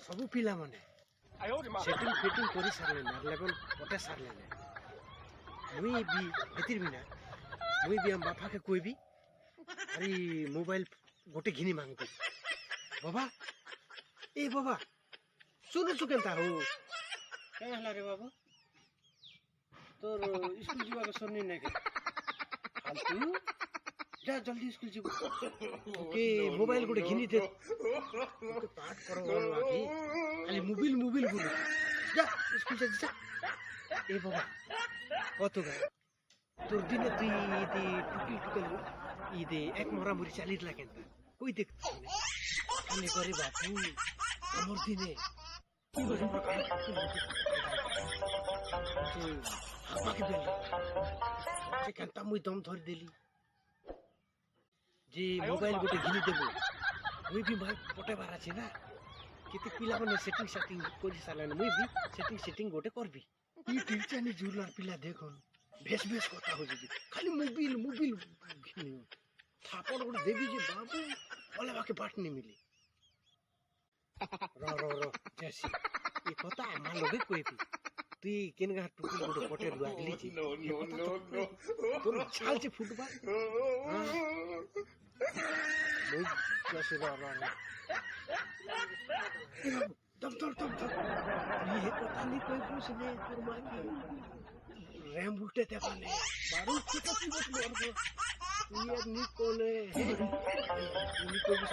ସବୁ ପିଲାମାନେ setting fitting କରି ସାରିଲେଣି ଲେବଲ୍ ପଟେ ସାରିଲେଣି ମୁଇଁ ବି ହେତିର୍ ବିନା ମୁଇଁ ବି ଆମ ବାପାକେ କହିବି ଆରେ ମୋବାଇଲ ଗୋଟେ ଘିନି ମାଗୁ ବାବା ଏ ବାବା ଶୁଣୁଛୁ କେନ୍ତା ହଉ କାଁ ହେଲା ରେ ବାବୁ তোর স্কুল যাওয়াকে শুনি নাকি ফালতু যা জলদি স্কুল যাব ওকে মোবাইল গোটে ঘিনি দে ওকে পাঠ করো আগে খালি মোবাইল মোবাইল বলে যা স্কুল যা এ বাবা কত গা তোর দিনে তুই ইদে টুকি টুকল ইদে এক মরামরি চালিয়ে লাগেন কই দেখছিস খালি করে বাপু আমার দিনে কি বলেন আমাকে বেল সেখানটা মুই দম ধরে দিলি যে মোবাইল গোটে ঘিনি দেব মুই বি ভাই পটেবার আছে না কেতে পিলা মানে সেটিং সেটিং করে সারলেন মুই বি সেটিং সেটিং গোটে করবি ই টিচানি জুলার পিলা দেখুন বেশ বেশ কথা হয়ে যাবে খালি মোবাইল মোবাইল ঘিনি থাপড় গোটে দেবি যে বাবু বলে বাকে পাঠ নি মিলি র র র জেসি এই কথা আমার লগে কইবি তুই কেন গা টুকুল গোটে পটে লাগলি জি তোর ছালছে ফুটবল মুই জেসি র র দম দম দম দম ये কথা নি কই বুঝনে তোর মা কি র‍্যাম উল্টে দে পানে বারুদ থেকে কি বস মারবো ये नी कोले नी कोई भी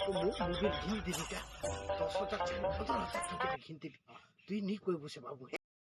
तो मोबाइल घिन दिली का 10,000 15,000 টাকা ঘিন দিলি তুই নি কই বসে বাবু